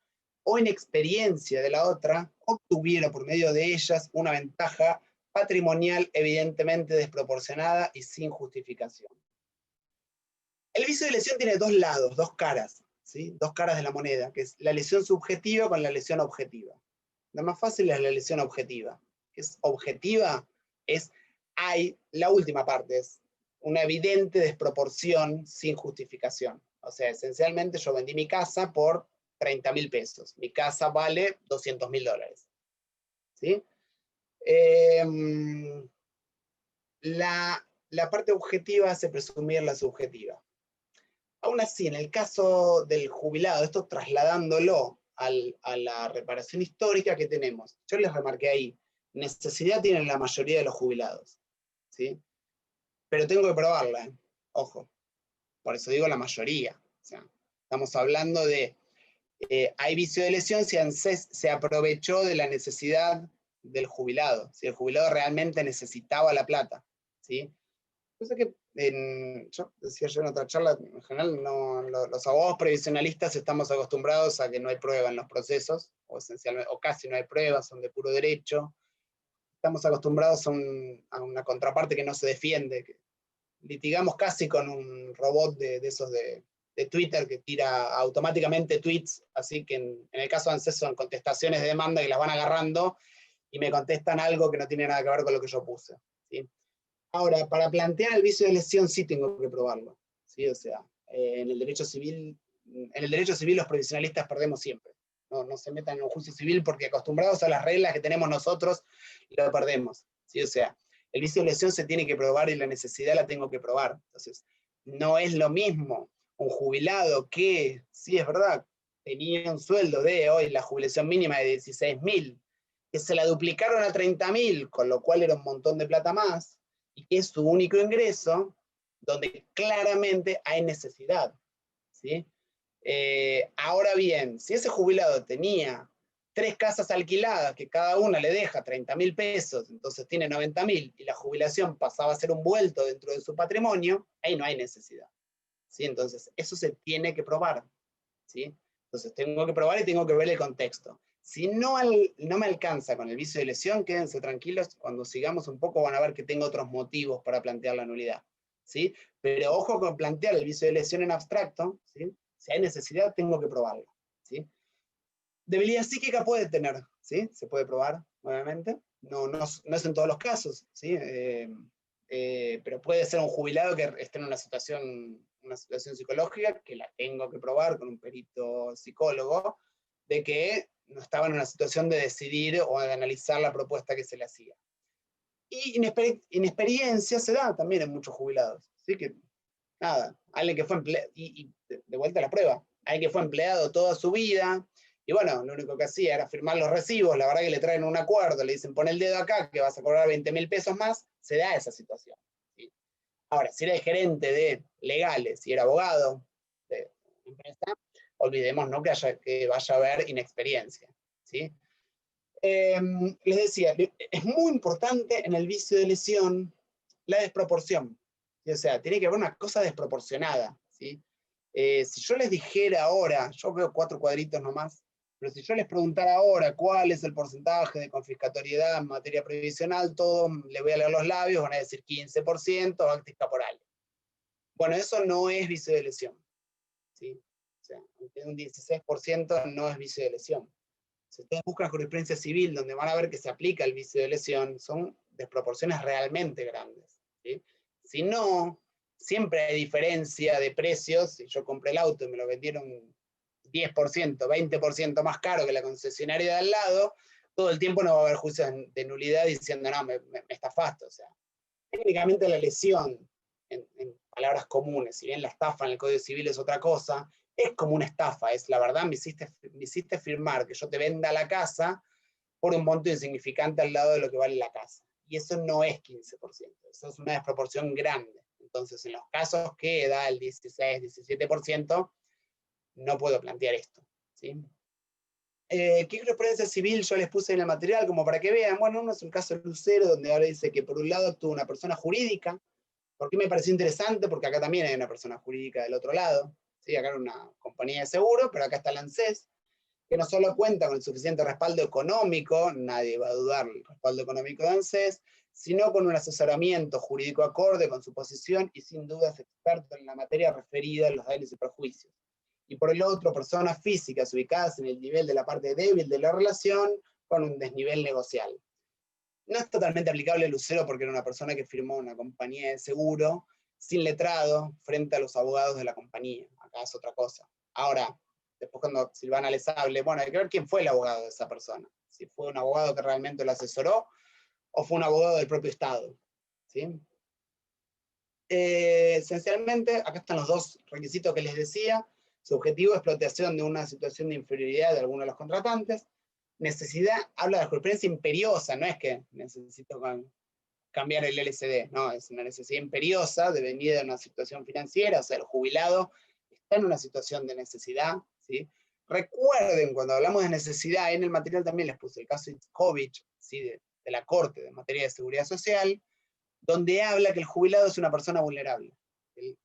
o inexperiencia de la otra, obtuviera por medio de ellas una ventaja patrimonial evidentemente desproporcionada y sin justificación. El vicio de lesión tiene dos lados, dos caras, ¿sí? Dos caras de la moneda, que es la lesión subjetiva con la lesión objetiva. La más fácil es la lesión objetiva. Es objetiva, la última parte, es una evidente desproporción sin justificación. O sea, esencialmente yo vendí mi casa por 30.000 pesos. Mi casa vale $200.000. ¿Sí? La parte objetiva hace presumir la subjetiva. Aún así, en el caso del jubilado, esto trasladándolo a la reparación histórica que tenemos, yo les remarqué ahí, necesidad tienen la mayoría de los jubilados, ¿sí? Pero tengo que probarla, ojo, por eso digo la mayoría. O sea, estamos hablando de, hay vicio de lesión si ANSES se aprovechó de la necesidad del jubilado, si el jubilado realmente necesitaba la plata, ¿sí? Cosa que, decía yo en otra charla, en general los abogados previsionalistas estamos acostumbrados a que no hay prueba en los procesos, o esencialmente, o casi no hay pruebas, son de puro derecho. Estamos acostumbrados a una contraparte que no se defiende, que litigamos casi con un robot de esos de Twitter que tira automáticamente tweets, así que en el caso de ANSES son contestaciones de demanda que las van agarrando y me contestan algo que no tiene nada que ver con lo que yo puse, ¿sí? Ahora, para plantear el vicio de lesión sí tengo que probarlo, ¿sí? O sea, en el derecho civil los previsionalistas perdemos siempre. No se metan en un juicio civil porque acostumbrados a las reglas que tenemos nosotros, lo perdemos, ¿sí? O sea, el vicio de lesión se tiene que probar y la necesidad la tengo que probar. Entonces, no es lo mismo un jubilado que, sí es verdad, tenía un sueldo de hoy, la jubilación mínima de 16.000, que se la duplicaron a 30.000, con lo cual era un montón de plata más, y que es su único ingreso, donde claramente hay necesidad, ¿sí? Ahora bien, si ese jubilado tenía 3 casas alquiladas que cada una le deja 30.000 pesos, entonces tiene 90.000 y la jubilación pasaba a ser un vuelto dentro de su patrimonio, ahí no hay necesidad, ¿sí? Entonces eso se tiene que probar, ¿sí? Entonces tengo que probar y tengo que ver el contexto. Si no me alcanza con el vicio de lesión, quédense tranquilos, cuando sigamos un poco van a ver que tengo otros motivos para plantear la nulidad, ¿sí? Pero ojo con plantear el vicio de lesión en abstracto, ¿sí? Si hay necesidad, tengo que probarlo, ¿sí? Debilidad psíquica puede tener, ¿sí? Se puede probar, obviamente. No es en todos los casos, ¿sí? Pero puede ser un jubilado que esté en una situación psicológica, que la tengo que probar con un perito psicólogo, de que no estaba en una situación de decidir o de analizar la propuesta que se le hacía. Y inexperiencia se da también en muchos jubilados, ¿sí? Que nada, alguien que fue empleado, y de vuelta a la prueba, alguien que fue empleado toda su vida, y bueno, lo único que hacía era firmar los recibos, la verdad que le traen un acuerdo, le dicen pon el dedo acá que vas a cobrar 20.000 pesos más, se da esa situación, ¿sí? Ahora, si era el gerente de legales, si era abogado de empresa, olvidemos, ¿no?, que vaya a haber inexperiencia, ¿sí? Les decía, es muy importante en el vicio de lesión la desproporción, ¿sí? O sea, tiene que haber una cosa desproporcionada, ¿sí? Si yo les dijera ahora, yo veo 4 cuadritos nomás, pero si yo les preguntara ahora cuál es el porcentaje de confiscatoriedad en materia previsional, todos les voy a leer los labios, van a decir 15%, actis caporales. Bueno, eso no es vicio de lesión, ¿sí? O sea, un 16% no es vicio de lesión. Si ustedes buscan jurisprudencia civil, donde van a ver que se aplica el vicio de lesión, son desproporciones realmente grandes, ¿sí? Si no, siempre hay diferencia de precios. Si yo compré el auto y me lo vendieron 10%, 20% más caro que la concesionaria de al lado, todo el tiempo no va a haber juicios de nulidad diciendo, no, me estafaste. O sea, técnicamente la lesión, en palabras comunes, si bien la estafa en el Código Civil es otra cosa, es como una estafa, es la verdad, me hiciste firmar que yo te venda la casa por un monto insignificante al lado de lo que vale la casa. Y eso no es 15%, eso es una desproporción grande. Entonces, en los casos que da el 16, 17%, no puedo plantear esto, ¿sí? ¿Qué jurisprudencia civil yo les puse en el material como para que vean? Bueno, uno es un caso Lucero, donde ahora dice que por un lado actúa una persona jurídica. ¿Por qué me pareció interesante? Porque acá también hay una persona jurídica del otro lado, ¿sí? Acá era una compañía de seguro, pero acá está la ANSES, que no solo cuenta con el suficiente respaldo económico, nadie va a dudar del respaldo económico de ANSES, sino con un asesoramiento jurídico acorde con su posición y sin dudas experto en la materia referida a los daños y perjuicios. Y por el otro, personas físicas ubicadas en el nivel de la parte débil de la relación con un desnivel negocial. No es totalmente aplicable Lucero porque era una persona que firmó una compañía de seguro sin letrado frente a los abogados de la compañía. Acá es otra cosa. Ahora, después cuando Silvana les hable, bueno, hay que ver quién fue el abogado de esa persona. Si fue un abogado que realmente lo asesoró o fue un abogado del propio Estado, ¿sí? Esencialmente, acá están los 2 requisitos que les decía. Su objetivo es explotación de una situación de inferioridad de alguno de los contratantes. Necesidad, habla de jurisprudencia imperiosa, no es que necesito cambiar el LCD, no, es una necesidad imperiosa de venir de una situación financiera, o sea, el jubilado está en una situación de necesidad, ¿sí? Recuerden, cuando hablamos de necesidad, en el material también les puse el caso Itzkovich, ¿sí? de la Corte de materia de seguridad social, donde habla que el jubilado es una persona vulnerable.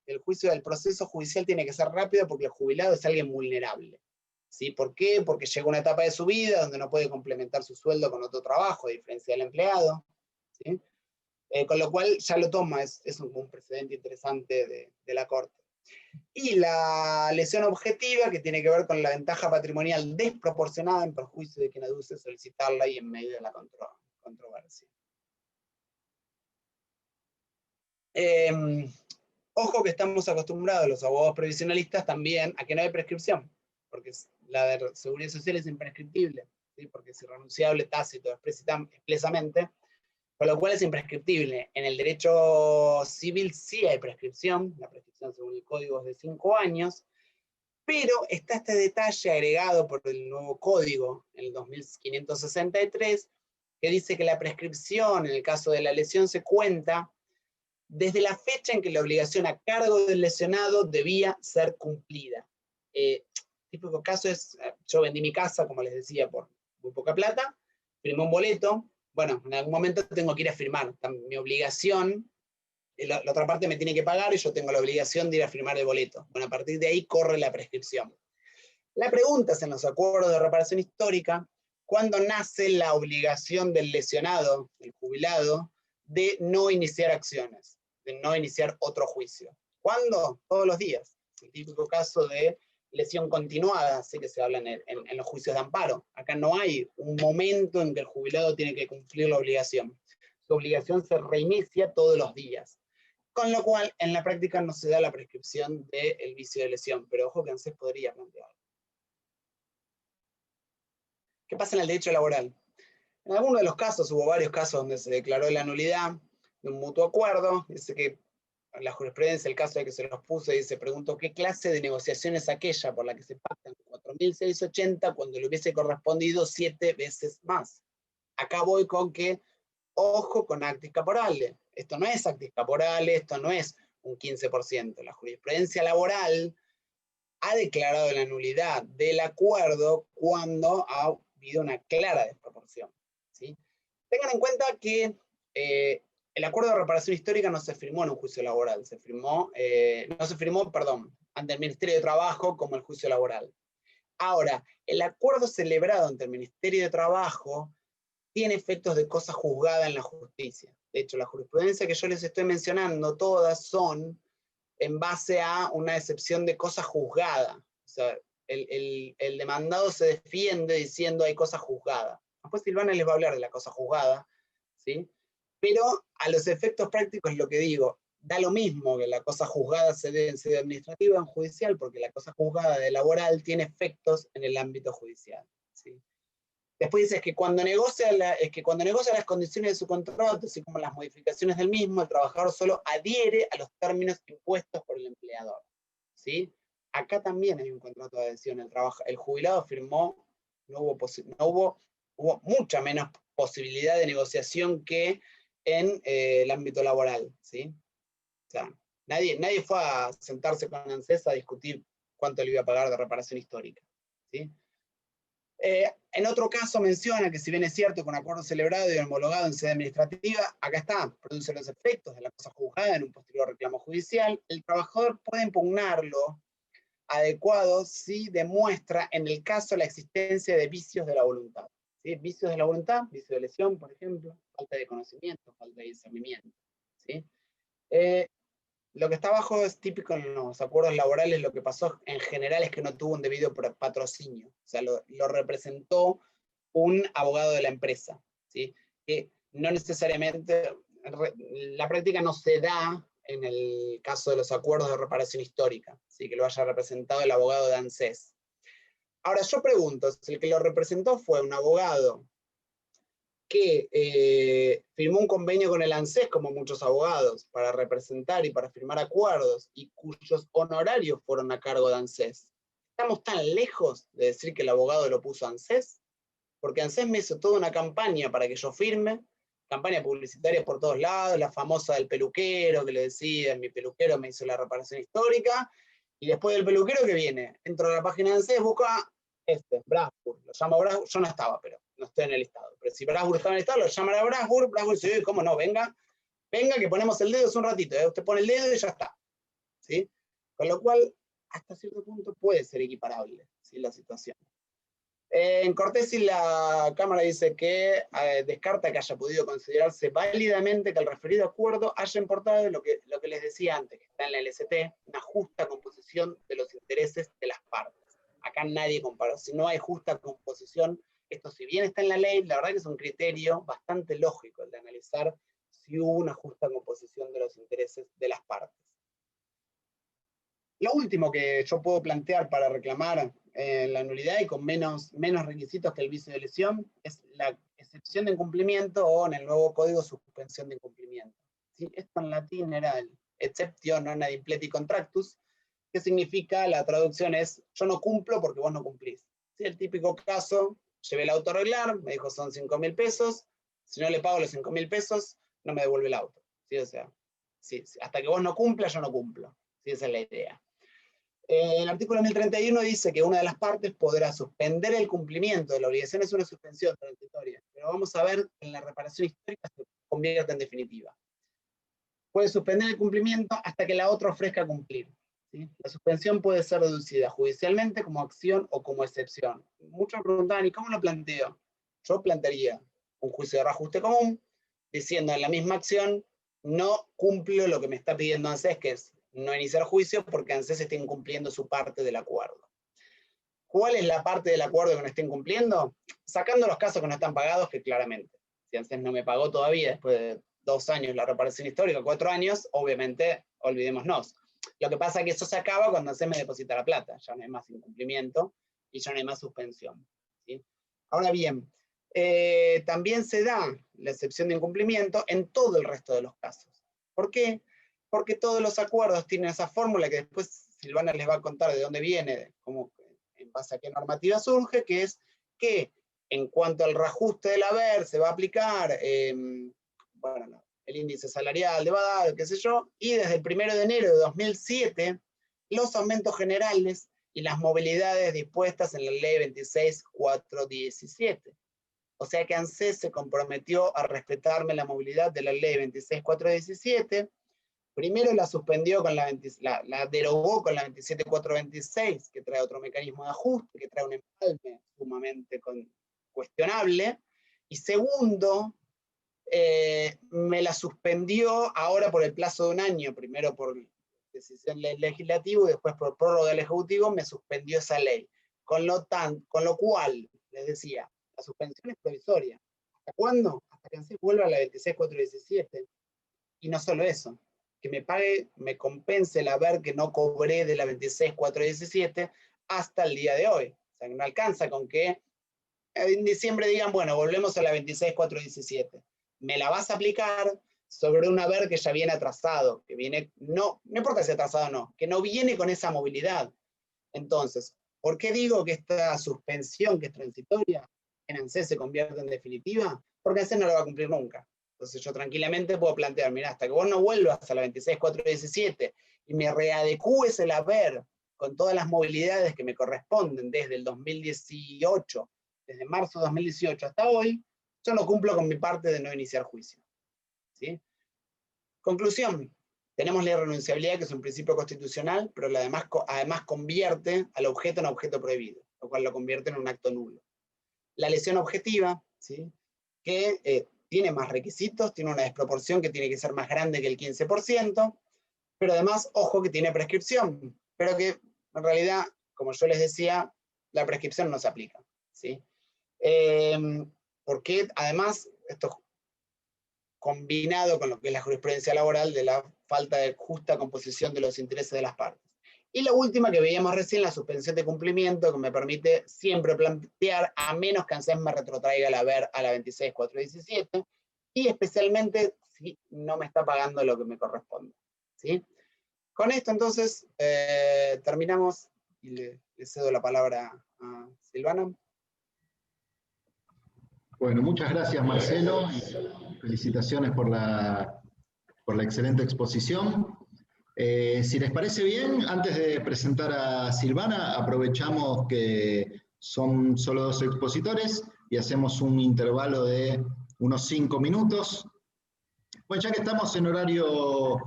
El juicio del proceso judicial tiene que ser rápido porque el jubilado es alguien vulnerable, ¿sí? ¿Por qué? Porque llega una etapa de su vida donde no puede complementar su sueldo con otro trabajo, a diferencia del empleado, ¿sí? Con lo cual ya lo toma, es un precedente interesante de la Corte. Y la lesión objetiva, que tiene que ver con la ventaja patrimonial desproporcionada en perjuicio de quien aduce solicitarla y en medio de la controversia. Ojo que estamos acostumbrados los abogados previsionalistas también a que no hay prescripción, porque la de seguridad social es imprescriptible, ¿sí? Porque es irrenunciable, tácito, expresamente, con lo cual es imprescriptible. En el derecho civil sí hay prescripción, la prescripción según el código es de 5 años, pero está este detalle agregado por el nuevo código, en el 2563, que dice que la prescripción en el caso de la lesión se cuenta desde la fecha en que la obligación a cargo del lesionado debía ser cumplida. Típico caso es, yo vendí mi casa, como les decía, por muy poca plata, firmé un boleto, bueno, en algún momento tengo que ir a firmar, mi obligación, la otra parte me tiene que pagar y yo tengo la obligación de ir a firmar el boleto. Bueno, a partir de ahí corre la prescripción. La pregunta es en los acuerdos de reparación histórica, ¿cuándo nace la obligación del lesionado, del jubilado, de no iniciar acciones, de no iniciar otro juicio? ¿Cuándo? Todos los días. El típico caso de lesión continuada, así que se habla en los juicios de amparo. Acá no hay un momento en que el jubilado tiene que cumplir la obligación. Su obligación se reinicia todos los días. Con lo cual, en la práctica no se da la prescripción del vicio de lesión, pero ojo que ANSES podría plantearlo. ¿Qué pasa en el derecho laboral? En algunos de los casos, hubo varios casos donde se declaró la nulidad de un mutuo acuerdo. Dice que la jurisprudencia, el caso de que se los puse, dice, preguntó qué clase de negociación es aquella por la que se pactan 4.680 cuando le hubiese correspondido 7 veces más. Acá voy con que, ojo con actis caporales. Esto no es actis caporales, esto no es un 15%. La jurisprudencia laboral ha declarado la nulidad del acuerdo cuando ha habido una clara desproporción, ¿sí? Tengan en cuenta que el acuerdo de reparación histórica no se firmó en un juicio laboral, no se firmó, ante el Ministerio de Trabajo como el juicio laboral. Ahora, el acuerdo celebrado ante el Ministerio de Trabajo tiene efectos de cosa juzgada en la justicia. De hecho, la jurisprudencia que yo les estoy mencionando, todas son en base a una excepción de cosa juzgada. O sea, el demandado se defiende diciendo hay cosa juzgada. Después Silvana les va a hablar de la cosa juzgada, ¿sí? Pero a los efectos prácticos lo que digo, da lo mismo que la cosa juzgada se dé en sede administrativa o en judicial, porque la cosa juzgada de laboral tiene efectos en el ámbito judicial, ¿sí? Después dice que cuando negocia las condiciones de su contrato, así como las modificaciones del mismo, el trabajador solo adhiere a los términos impuestos por el empleador, ¿sí? Acá también hay un contrato de adhesión. El jubilado firmó, hubo mucha menos posibilidad de negociación que en el ámbito laboral, ¿sí? O sea, nadie fue a sentarse con ANSES a discutir cuánto le iba a pagar de reparación histórica, ¿sí? En otro caso menciona que si bien es cierto que un acuerdo celebrado y homologado en sede administrativa, acá está, produce los efectos de la cosa juzgada en un posterior reclamo judicial, el trabajador puede impugnarlo adecuado si demuestra en el caso la existencia de vicios de la voluntad. ¿Sí? Vicios de la voluntad, vicio de lesión, por ejemplo, falta de conocimiento, falta de discernimiento, ¿sí? Lo que está abajo es típico en los acuerdos laborales. Lo que pasó en general es que no tuvo un debido patrocinio. O sea, lo representó un abogado de la empresa, ¿sí? Que no necesariamente, la práctica no se da en el caso de los acuerdos de reparación histórica, ¿sí? Que lo haya representado el abogado de ANSES. Ahora yo pregunto, si el que lo representó fue un abogado que firmó un convenio con el ANSES, como muchos abogados, para representar y para firmar acuerdos, y cuyos honorarios fueron a cargo de ANSES. ¿Estamos tan lejos de decir que el abogado lo puso ANSES? Porque ANSES me hizo toda una campaña para que yo firme, campaña publicitaria por todos lados, la famosa del peluquero, que le decía, mi peluquero me hizo la reparación histórica, y después del peluquero que viene, entro a la página de ANSES, busca Brasburg, lo llamo Brasburg, yo no estaba, pero no estoy en el listado. Pero si Brasburg estaba en el listado, lo llaman a Brasburg dice, ¿cómo no? Venga, que ponemos el dedo, es un ratito, usted pone el dedo y ya está, ¿sí? Con lo cual, hasta cierto punto puede ser equiparable, ¿sí? La situación. En Cortesi la Cámara dice que descarta que haya podido considerarse válidamente que el referido acuerdo haya importado lo que les decía antes, que está en la LST, una justa composición de los intereses de las partes. Acá nadie comparó. Si no hay justa composición, esto si bien está en la ley, la verdad que es un criterio bastante lógico el de analizar si hubo una justa composición de los intereses de las partes. Lo último que yo puedo plantear para reclamar la nulidad y con menos requisitos que el vicio de lesión es la excepción de incumplimiento o en el nuevo código suspensión de incumplimiento. ¿Sí? Esto en latín era el exceptio non ad impleti contractus, que significa, la traducción es, yo no cumplo porque vos no cumplís. ¿Sí? El típico caso, llevé el auto a arreglar, me dijo son 5.000 pesos, si no le pago los 5.000 pesos, no me devuelve el auto. ¿Sí? O sea, sí, hasta que vos no cumplas, yo no cumplo. ¿Sí? Esa es la idea. El artículo 1031 dice que una de las partes podrá suspender el cumplimiento de la obligación, es una suspensión transitoria, pero vamos a ver que en la reparación histórica se convierte en definitiva. Puede suspender el cumplimiento hasta que la otra ofrezca cumplir, ¿sí? La suspensión puede ser reducida judicialmente como acción o como excepción. Muchos preguntaban, ¿y cómo lo planteo? Yo plantearía un juicio de reajuste común, diciendo en la misma acción, no cumplo lo que me está pidiendo ANSES, que es no iniciar juicio porque ANSES está incumpliendo su parte del acuerdo. ¿Cuál es la parte del acuerdo que no está incumpliendo? Sacando los casos que no están pagados, que claramente, si ANSES no me pagó todavía después de 2 años la reparación histórica, 4 años, obviamente olvidémonos. Lo que pasa es que eso se acaba cuando ANSES me deposita la plata, ya no hay más incumplimiento y ya no hay más suspensión, ¿sí? Ahora bien, también se da la excepción de incumplimiento en todo el resto de los casos. ¿Por qué? Porque todos los acuerdos tienen esa fórmula que después Silvana les va a contar de dónde viene, cómo, en base a qué normativa surge, que es que en cuanto al reajuste del haber se va a aplicar bueno, el índice salarial de Badal, qué sé yo, y desde el 1 de enero de 2007 los aumentos generales y las movilidades dispuestas en la ley 26.417. O sea que ANSES se comprometió a respetarme la movilidad de la ley 26.417. Primero la suspendió con la derogó con la 27.426, que trae otro mecanismo de ajuste, que trae un empalme sumamente cuestionable. Y segundo, me la suspendió ahora por el plazo de un año, primero por decisión legislativa y después por prórroga del Ejecutivo, me suspendió esa ley. Con lo cual, les decía, la suspensión es provisoria. ¿Hasta cuándo? Hasta que ANSES vuelva a la 26.417. Y no solo eso, que me pague, me compense el haber que no cobré de la 26.417 hasta el día de hoy. O sea, que no alcanza con que en diciembre digan, bueno, volvemos a la 26.417. Me la vas a aplicar sobre un haber que ya viene atrasado, que viene, no importa si atrasado o no, que no viene con esa movilidad. Entonces, ¿por qué digo que esta suspensión, que es transitoria, en ANSES se convierte en definitiva? Porque ANSES no lo va a cumplir nunca. Entonces yo tranquilamente puedo plantear, mira, hasta que vos no vuelvas a la 26.417 y me readecúes el haber con todas las movilidades que me corresponden desde el 2018, desde marzo de 2018 hasta hoy, yo no cumplo con mi parte de no iniciar juicio, ¿sí? Conclusión, tenemos la irrenunciabilidad, que es un principio constitucional, pero además convierte al objeto en objeto prohibido, lo cual lo convierte en un acto nulo. La lesión objetiva, ¿sí? Que tiene más requisitos, tiene una desproporción que tiene que ser más grande que el 15%, pero además, ojo, que tiene prescripción, pero que en realidad, como yo les decía, la prescripción no se aplica, ¿sí? Porque además, esto combinado con lo que es la jurisprudencia laboral de la falta de justa composición de los intereses de las partes. Y la última que veíamos recién, la suspensión de cumplimiento, que me permite siempre plantear, a menos que ANSES me retrotraiga el haber a la 26.417, y especialmente si no me está pagando lo que me corresponde, ¿sí? Con esto entonces terminamos y le cedo la palabra a Silvana. Bueno, muchas gracias Marcelo, felicitaciones por la excelente exposición. Si les parece bien, antes de presentar a Silvana, aprovechamos que son solo 2 expositores y hacemos un intervalo de unos 5 minutos. Bueno, ya que estamos en horario...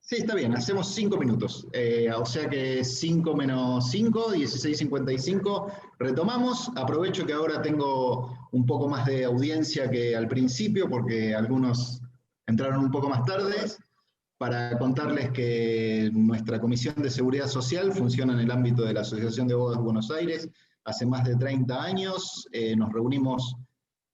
Sí, está bien, hacemos 5 minutos. O sea que 5 menos 5, 16:55, retomamos. Aprovecho que ahora tengo un poco más de audiencia que al principio, porque algunos entraron un poco más tarde, para contarles que nuestra Comisión de Seguridad Social funciona en el ámbito de la Asociación de Abogados de Buenos Aires hace más de 30 años. Nos reunimos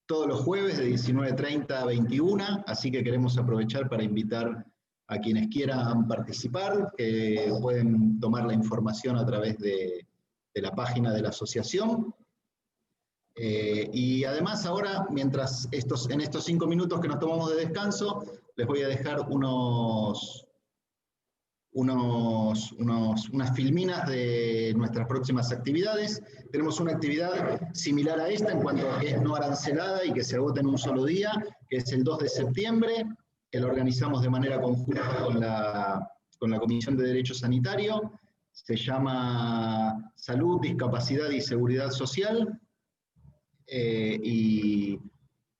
todos los jueves de 19:30 a 21, así que queremos aprovechar para invitar a quienes quieran participar, que pueden tomar la información a través de la página de la asociación. Y además ahora, mientras en estos 5 minutos que nos tomamos de descanso, les voy a dejar unas filminas de nuestras próximas actividades. Tenemos una actividad similar a esta en cuanto a que es no arancelada y que se agota en un solo día, que es el 2 de septiembre, que lo organizamos de manera conjunta con la Comisión de Derecho Sanitario. se llama Salud, Discapacidad y Seguridad Social, y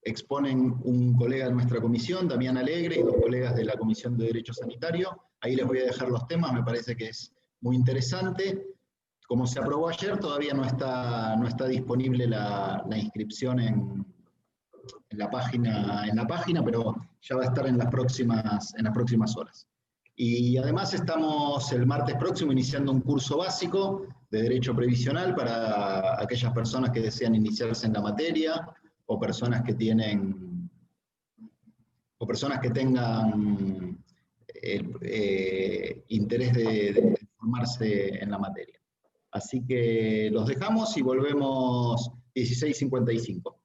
exponen un colega de nuestra comisión, Damián Alegre, y 2 colegas de la Comisión de Derecho Sanitario. Ahí les voy a dejar los temas, me parece que es muy interesante. Como se aprobó ayer, todavía no está disponible la inscripción en la página, pero ya va a estar en las próximas horas. Y además estamos el martes próximo iniciando un curso básico de Derecho Previsional para aquellas personas que desean iniciarse en la materia, o personas que tengan interés de formarse en la materia. Así que los dejamos y volvemos 16:55.